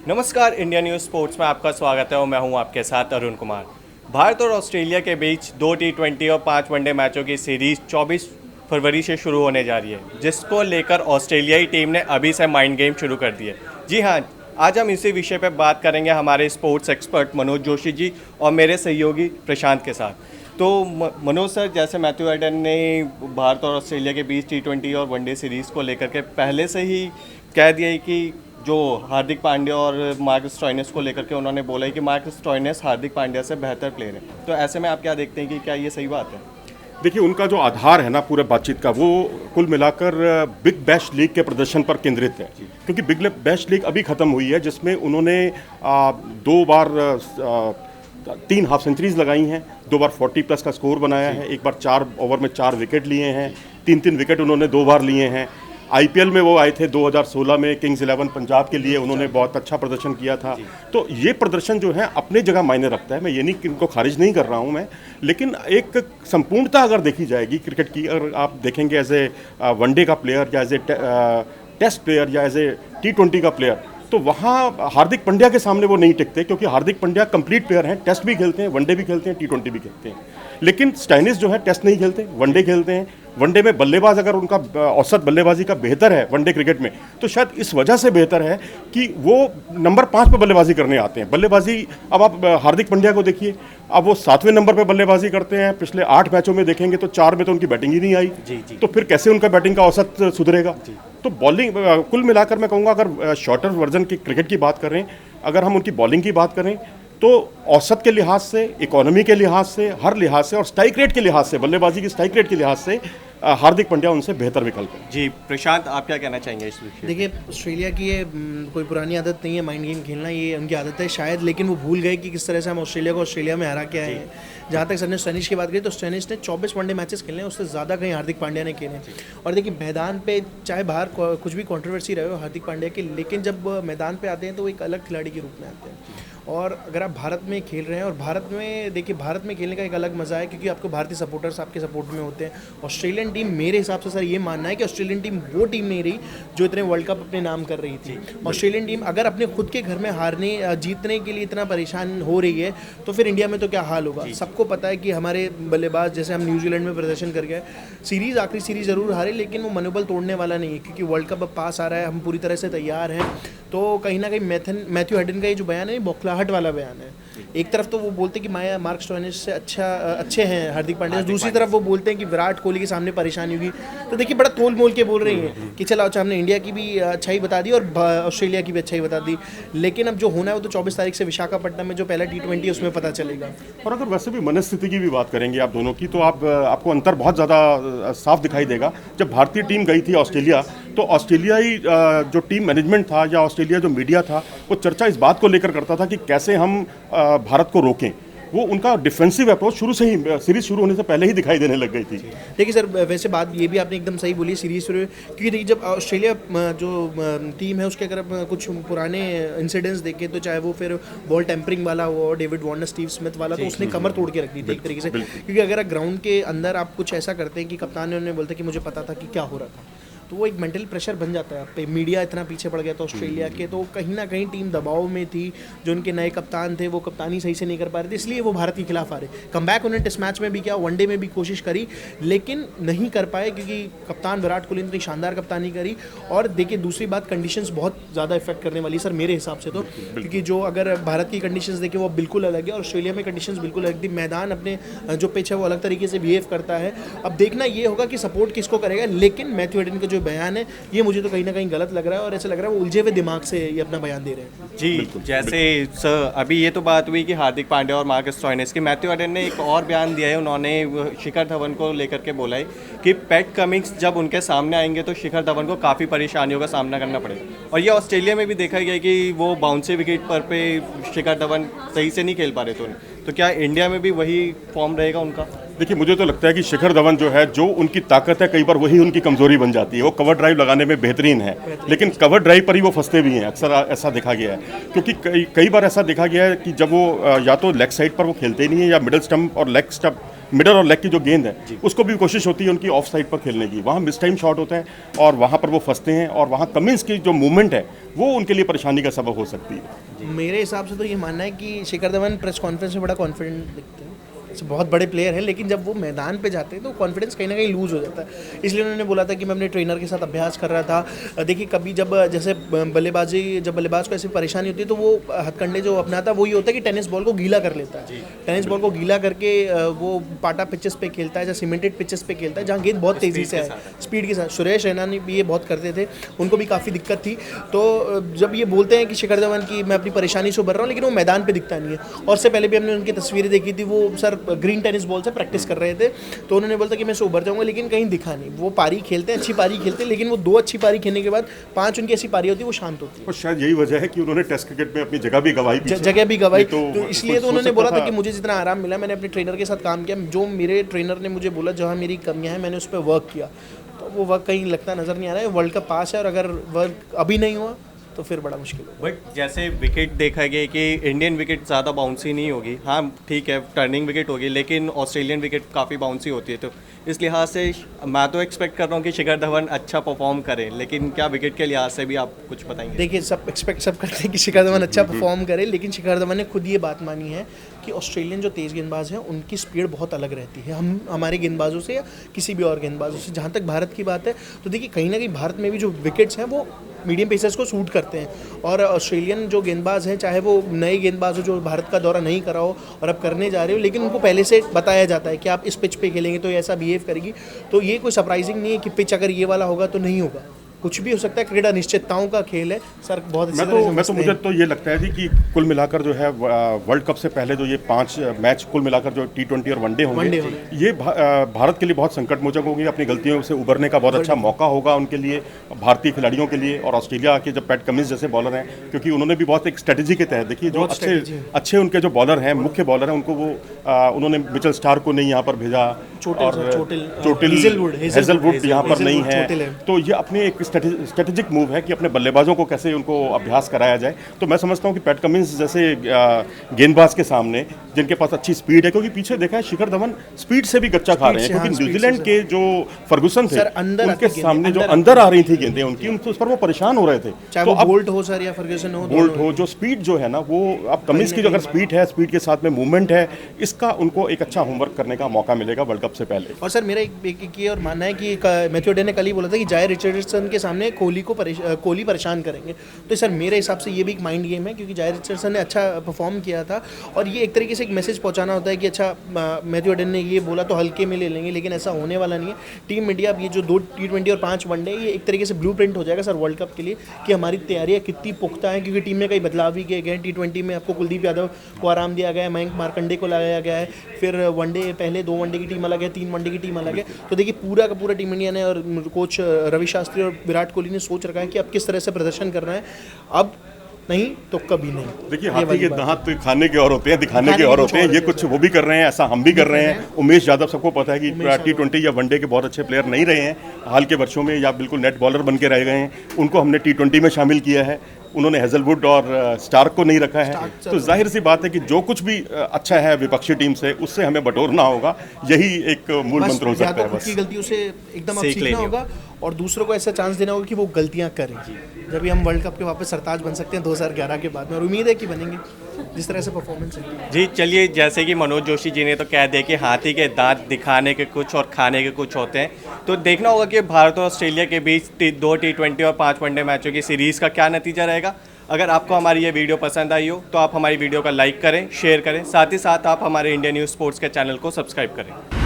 नमस्कार, India news sports में आपका स्वागत है और मैं हूं आपके साथ अरुण कुमार। भारत और ऑस्ट्रेलिया के बीच 2 टी20 और 5 वनडे मैचों की सीरीज़ 24 फरवरी से शुरू होने जा रही है, जिसको लेकर ऑस्ट्रेलियाई टीम ने अभी से माइंड गेम शुरू कर दिए। जी हाँ, आज हम इसी विषय पर बात करेंगे हमारे स्पोर्ट्स एक्सपर्ट मनोज जोशी जी और मेरे सहयोगी प्रशांत के साथ। तो मनोज सर, जैसे मैथ्यू हेडन ने भारत और ऑस्ट्रेलिया के बीच टी20 और वनडे सीरीज़ को लेकर के पहले से ही कह दिया है कि जो हार्दिक पांड्या और मार्कस स्टोइनिस को लेकर के उन्होंने बोला है कि मार्कस स्टोइनिस हार्दिक पांड्या से बेहतर प्लेयर है। तो ऐसे में आप क्या देखते हैं कि क्या ये सही बात है? देखिए, उनका जो आधार है ना पूरे बातचीत का, वो कुल मिलाकर बिग बैश लीग के प्रदर्शन पर केंद्रित है। क्योंकि बिग बैश लीग अभी ख़त्म हुई है, जिसमें उन्होंने 2 बार 3 हाफ सेंचुरीज लगाई हैं, 2 बार 40 प्लस का स्कोर बनाया है, एक बार 4 ओवर में 4 विकेट लिए हैं, 3 विकेट उन्होंने 2 बार लिए हैं। आईपीएल में वो आए थे 2016 में किंग्स 11 पंजाब के लिए, उन्होंने बहुत अच्छा प्रदर्शन किया था। तो ये प्रदर्शन जो है अपनी जगह मायने रखता है। मैं ये नहीं कि इनको खारिज नहीं कर रहा हूँ मैं, लेकिन एक संपूर्णता अगर देखी जाएगी क्रिकेट की, अगर आप देखेंगे एज ए वनडे का प्लेयर या एज ए टेस्ट प्लेयर या एज ए टी20 का प्लेयर, तो वहाँ हार्दिक पांड्या के सामने वो नहीं टिकते, क्योंकि हार्दिक पांड्या कंप्लीट प्लेयर हैं, टेस्ट भी खेलते हैं, वनडे भी खेलते हैं, टी20 भी खेलते हैं। लेकिन स्टोइनिस जो है टेस्ट नहीं खेलते, वनडे खेलते हैं। वनडे में बल्लेबाज अगर उनका औसत बल्लेबाजी का बेहतर है वनडे क्रिकेट में, तो शायद इस वजह से बेहतर है कि वो नंबर 5 पे बल्लेबाजी करने आते हैं। बल्लेबाजी, अब आप हार्दिक पांड्या को देखिए, अब वो 7वें नंबर पे बल्लेबाजी करते हैं। पिछले 8 मैचों में देखेंगे तो 4 में तो उनकी बैटिंग ही नहीं आई। तो फिर कैसे उनका बैटिंग का औसत सुधरेगा? तो बॉलिंग, कुल मिलाकर मैं कहूँगा, अगर शॉर्टर वर्जन की क्रिकेट की बात करें, अगर हम उनकी बॉलिंग की बात करें, तो औसत के लिहाज से, इकोनॉमी के लिहाज से, हर लिहाज से, और स्ट्राइक रेट के लिहाज से, बल्लेबाजी की स्ट्राइक रेट के लिहाज से हार्दिक पांड्या उनसे बेहतर विकल्प है। जी प्रशांत, आप क्या कहना चाहेंगे इस विषय? देखिए, ऑस्ट्रेलिया की ये कोई पुरानी आदत नहीं है माइंड गेम खेलना, ये उनकी आदत है शायद, लेकिन वो भूल गए कि किस तरह से हम ऑस्ट्रेलिया को ऑस्ट्रेलिया में हरा के आए हैं। जहाँ तक सर ने स्टोइनिस की बात करी, तो स्टोइनिस ने 24 वनडे मैचेस खेले हैं, उससे ज़्यादा कहीं हार्दिक पांड्या ने खेले। और देखिए, मैदान पे चाहे बाहर कुछ भी कंट्रोवर्सी रहे हो हार्दिक पांड्या की, लेकिन जब मैदान पे आते हैं तो वो एक अलग खिलाड़ी के रूप में आते हैं। और अगर आप भारत में खेल रहे हैं, और भारत में देखिए, भारत में खेलने का एक अलग मज़ा है, क्योंकि आपको भारतीय सपोर्टर्स आपके सपोर्ट में होते हैं। ऑस्ट्रेलियन टीम, मेरे हिसाब से सर ये मानना है कि ऑस्ट्रेलियन टीम वो टीम नहीं रही जो इतने वर्ल्ड कप अपने नाम कर रही थी। ऑस्ट्रेलियन टीम अगर अपने खुद के घर में जीतने के लिए इतना परेशान हो रही है, तो फिर इंडिया में तो क्या हाल होगा। सबको पता है कि हमारे बल्लेबाज, जैसे हम न्यूजीलैंड में प्रदर्शन कर गए, आखिरी सीरीज़ ज़रूर हारे, लेकिन वो मनोबल तोड़ने वाला नहीं है, क्योंकि वर्ल्ड कप अब पास आ रहा है, हम पूरी तरह से तैयार हैं। तो कहीं ना कहीं मैथ्यू हेडन का ये जो बयान है, बौखलाहट वाला बयान है। एक तरफ तो वो बोलते हैं कि मार्क स्टोइनिस से अच्छे हैं हार्दिक पांड्या, दूसरी तरफ वो बोलते हैं कि विराट कोहली के सामने परेशानी होगी। तो देखिए, बड़ा तोल मोल के बोल रही हैं कि चलो अच्छा, हमने इंडिया की भी अच्छाई बता दी और ऑस्ट्रेलिया की भी अच्छाई बता दी, लेकिन अब जो होना है वो तो 24 तारीख से विशाखापट्टनम में जो पहला टी20 उसमें पता चलेगा। और अगर वैसे भी मनस्थिति की भी बात करेंगे आप दोनों की, तो आपको अंतर बहुत ज़्यादा साफ दिखाई देगा। जब भारतीय टीम गई थी ऑस्ट्रेलिया, तो ऑस्ट्रेलियाई जो टीम मैनेजमेंट था या ऑस्ट्रेलिया जो मीडिया था, वो चर्चा इस बात को लेकर करता था कि कैसे हम भारत को रोकें। वो उनका डिफेंसिव अप्रोच शुरू से ही, सीरीज शुरू होने से पहले ही दिखाई देने लग गई थी। देखिए सर, वैसे बात ये भी आपने एकदम सही बोली, सीरीज शुरू, क्योंकि देखिए, जब ऑस्ट्रेलिया जो टीम है उसके अगर कुछ पुराने इंसिडेंट्स देखें, तो चाहे वो फिर बॉल टेम्परिंग वाला हो, डेविड वार्नर, स्टीव स्मिथ वाला, तो उसने कमर तोड़ के रख दी थी एक तरीके से। क्योंकि अगर ग्राउंड के अंदर आप कुछ ऐसा करते हैं कि कप्तान ने उन्हें बोलता कि मुझे पता था कि क्या हो रहा था, तो वो एक मेंटल प्रेशर बन जाता है आप पे। मीडिया इतना पीछे पड़ गया था ऑस्ट्रेलिया के, तो कहीं ना कहीं टीम दबाव में थी। जो उनके नए कप्तान थे वो कप्तानी सही से नहीं कर पा रहे थे, इसलिए वो भारत के खिलाफ आ रहे। कमबैक उन्होंने टेस्ट मैच में भी किया, वनडे में भी कोशिश करी, लेकिन नहीं कर पाए, क्योंकि कप्तान विराट कोहली ने इतनी शानदार कप्तानी करी। और देखिए, दूसरी बात, कंडीशंस बहुत ज़्यादा इफेक्ट करने वाली सर मेरे हिसाब से तो, क्योंकि जो अगर भारत की कंडीशंस देखें वो बिल्कुल अलग है, और ऑस्ट्रेलिया में कंडीशंस बिल्कुल अलग थी। मैदान अपने जो पिच है वो अलग तरीके से बिहेव करता है। अब देखना ये होगा कि सपोर्ट किसको करेगा, लेकिन मैथ्यू हेडन का जो बयान है, ये मुझे तो कहीं ना कहीं गलत लग रहा है, और ऐसा लग रहा है वो उलझे हुए दिमाग से ये अपना बयान दे रहे हैं। जी, जैसे सर अभी ये तो बात हुई कि हार्दिक पांड्या और मार्कस स्टोइनिस की, मैथ्यू हेडन ने एक और बयान दिया है। उन्होंने शिखर धवन को लेकर के बोला है कि पैट कमिंस जब उनके सामने आएंगे तो शिखर धवन को काफ़ी परेशानियों का सामना करना पड़ेगा। और ये ऑस्ट्रेलिया में भी देखा गया कि वो बाउंसी विकेट पर पे शिखर धवन सही से नहीं खेल पा रहे थे। तो क्या इंडिया में भी वही फॉर्म रहेगा उनका? देखिए, मुझे तो लगता है कि शिखर धवन जो है, जो उनकी ताकत है, कई बार वही उनकी कमजोरी बन जाती है। वो कवर ड्राइव लगाने में बेहतरीन है, लेकिन कवर ड्राइव पर ही वो फंसते भी हैं, अक्सर ऐसा देखा गया है। क्योंकि कई बार ऐसा देखा गया है कि जब वो या तो लेग साइड पर वो खेलते ही नहीं है, या मिडल स्टंप और लेग स्टंप मिडल और लेग की जो गेंद है उसको भी कोशिश होती है उनकी ऑफ साइड पर खेलने की, वहाँ मिस टाइम शॉट होता है और वहाँ पर वो फंसते हैं और वहाँ कमिंस की जो मूवमेंट है वो उनके लिए परेशानी का सबब हो सकती है। मेरे हिसाब से तो ये मानना है कि शिखर धवन प्रेस कॉन्फ्रेंस में बड़ा कॉन्फिडेंट दिखते हैं, बहुत बड़े प्लेयर हैं, लेकिन जब वो मैदान पे जाते हैं तो कॉन्फिडेंस कहीं ना कहीं लूज़ हो जाता है। इसलिए उन्होंने बोला था कि मैं अपने ट्रेनर के साथ अभ्यास कर रहा था। देखिए कभी जब जैसे बल्लेबाज को ऐसी परेशानी होती है तो वो हथकंडे जो अपनाता है वही होता है कि टेनिस बॉल को गीला कर लेता है, टेनिस बॉल को गीला करके वो पाटा पिचेस पे खेलता है या सीमेंटेड पिचेस पे खेलता है जहाँ गेंद बहुत तेज़ी से है, स्पीड के साथ। सुरेश रैना ने भी ये बहुत करते थे, उनको भी काफ़ी दिक्कत थी। तो जब ये बोलते हैं कि शिखर धवन की मैं अपनी परेशानी से उभर रहा हूँ, लेकिन वो मैदान पर दिखता नहीं है। और से पहले भी हमने उनकी तस्वीरें देखी थी, वो सर ग्रीन टेनिस बॉल से प्रैक्टिस कर रहे थे, तो उन्होंने बोला कि मैं इससे उभर जाऊंगा, लेकिन कहीं दिखा नहीं। वो पारी खेलते हैं, अच्छी पारी खेलते हैं, लेकिन वो 2 अच्छी पारी खेलने के बाद 5 उनकी ऐसी पारी होती है वो शांत होती है। और शायद यही वजह है कि उन्होंने टेस्ट क्रिकेट में अपनी जगह भी गंवाई, जगह भी गंवाई। तो इसलिए इसलिए तो उन्होंने बोला था कि मुझे जितना आराम मिला मैंने अपने ट्रेनर के साथ काम किया, जो मेरे ट्रेनर ने मुझे बोला जहाँ मेरी कमियाँ हैं मैंने उस पर वर्क किया। तो वो वर्क कहीं लगता नज़र नहीं आ रहा है। वर्ल्ड कप पास है और अगर वर्क अभी नहीं हुआ तो फिर बड़ा मुश्किल होगा। बट जैसे विकेट देखा गया कि इंडियन विकेट ज़्यादा बाउंसी नहीं होगी, हाँ ठीक है टर्निंग विकेट होगी, लेकिन ऑस्ट्रेलियन विकेट काफ़ी बाउंसी होती है। तो इस लिहाज से मैं तो एक्सपेक्ट कर रहा हूँ कि शिखर धवन अच्छा परफॉर्म करे, लेकिन क्या विकेट के लिहाज से भी आप कुछ बताएंगे? देखिए सब करते हैं कि शिखर धवन अच्छा परफॉर्म करे, लेकिन शिखर धवन ने खुद ये बात मानी है कि ऑस्ट्रेलियन जो तेज़ गेंदबाज हैं उनकी स्पीड बहुत अलग रहती है हम हमारे गेंदबाजों से या किसी भी और गेंदबाजों से। जहाँ तक भारत की बात है तो देखिए कहीं ना कहीं भारत में भी जो विकेट्स हैं वो मीडियम पेसर्स को सूट करते हैं, और ऑस्ट्रेलियन जो गेंदबाज हैं चाहे वो नए गेंदबाज हो जो भारत का दौरा नहीं करा हो और अब करने जा रहे हो, लेकिन उनको पहले से बताया जाता है कि आप इस पिच पे खेलेंगे तो ये ऐसा बिहेव करेगी। तो ये कोई सरप्राइजिंग नहीं है कि पिच अगर ये वाला होगा तो नहीं होगा, कुछ भी हो सकता है। क्रिकेट अनिश्चितताओं का खेल है सर, बहुत अच्छी तरह से मैं तो मुझे तो ये लगता है जी कि कुल मिलाकर जो है वर्ल्ड कप से पहले जो ये 5 मैच कुल मिलाकर जो T20 और वनडे होंगे ये भारत के लिए बहुत संकट मोचक होंगे। अपनी गलतियों से उभरने का बहुत अच्छा मौका होगा उनके लिए, भारतीय खिलाड़ियों के लिए। और ऑस्ट्रेलिया के जब पैट कमिंस जैसे बॉलर हैं, क्योंकि उन्होंने भी बहुत एक स्ट्रेटेजी के तहत देखिए जो अच्छे उनके जो बॉलर हैं, मुख्य बॉलर हैं, उनको वो उन्होंने मिचेल स्टार्क को नहीं यहाँ पर भेजा और हेजलवुड यहाँ पर नहीं है। तो ये अपने एक स्ट्रेटेजिक मूव है कि अपने बल्लेबाजों को कैसे उनको अभ्यास कराया जाए। तो मैं समझता हूँ कि पैट कमिंस जैसे गेंदबाज के सामने जिनके पास अच्छी स्पीड है, क्योंकि पीछे देखा है शिखर धवन स्पीड से भी गच्चा खा रहे हैं, क्योंकि न्यूजीलैंड के जो फर्गुसन थे उनके सामने जो अंदर आ रही थी गेंदें उनकी, उस पर वो परेशान हो रहे थे। तो अब बोल्ट हो सर या फर्गुसन हो, बोल्ट हो, जो स्पीड जो है ना वो अब कमिंस की जो अगर स्पीड है, स्पीड के साथ में मूवमेंट है, इसका उनको एक अच्छा होमवर्क करने का मौका मिलेगा वर्ल्ड कप से पहले। और सर मेरा एक ये और मानना है कि मैथ्यू डे ने कल ही बोला था कि जाय रिचर्डसन के सामने कोहली परेशान करेंगे। तो सर मेरे हिसाब से ये भी एक माइंड गेम है, क्योंकि जाय रिचर्डसन ने अच्छा परफॉर्म किया था और ये एक तरीके से एक मैसेज पहुंचाना होता है कि अच्छा मैथ्यू डे ने ये बोला तो हल्के में ले लेंगे, लेकिन ऐसा होने वाला नहीं है। टीम इंडिया अब ये जो 2 T20 और 5 वनडे ये एक तरीके से ब्लूप्रिंट हो जाएगा सर वर्ल्ड कप के लिए कि हमारी तैयारियां कितनी पुख्ता हैं, क्योंकि टीम में कई बदलाव भी किए गए। T20 में आपको कुलदीप यादव को आराम दिया गया है, मयंक मार्कंडे को लगाया गया है, फिर वनडे पहले 2 वनडे की टीम अलग है, 3 वनडे की टीम अलग है। तो देखिए पूरा का पूरा टीम इंडिया ने और कोच रवि शास्त्री और विराट कोहली ने सोच रखा है कि अब किस तरह से प्रदर्शन करना है, अब नहीं तो कभी नहीं। देखिए हाथी के दांत तो खाने के और होते हैं, दिखाने के और होते हैं। ये कुछ वो भी कर रहे हैं, ऐसा हम भी कर रहे हैं। उमेश यादव सबको पता है कि T20 या वनडे के बहुत अच्छे प्लेयर नहीं रहे हैं हाल के वर्षों में, या बिल्कुल नेट बॉलर बन के रह गए हैं। उनको हमने T20 में शामिल किया है, उन्होंने हेजलवुड और स्टार्क को नहीं रखा है। तो जाहिर सी बात है कि जो कुछ भी अच्छा है विपक्षी टीम से उससे हमें बटोरना होगा, यही एक मूल मंत्र हो सकता है। बस की गलतियों से एकदम सीखना होगा और दूसरों को ऐसा चांस देना होगा कि वो गलतियां करें, जब भी हम वर्ल्ड कप के वापस सरताज बन सकते हैं 2011 के बाद में, और उम्मीद है कि बनेंगे जिस तरह से परफॉर्मेंस है। जी चलिए, जैसे कि मनोज जोशी जी ने तो कह दिया कि हाथी के दांत दिखाने के कुछ और खाने के कुछ होते हैं, तो देखना होगा कि भारत और ऑस्ट्रेलिया के बीच 2 T20 और 5 वनडे मैचों की सीरीज़ का क्या नतीजा रहेगा। अगर आपको हमारी ये वीडियो पसंद आई हो तो आप हमारी वीडियो का लाइक करें, शेयर करें, साथ ही साथ आप हमारे इंडिया न्यूज़ स्पोर्ट्स के चैनल को सब्सक्राइब करें।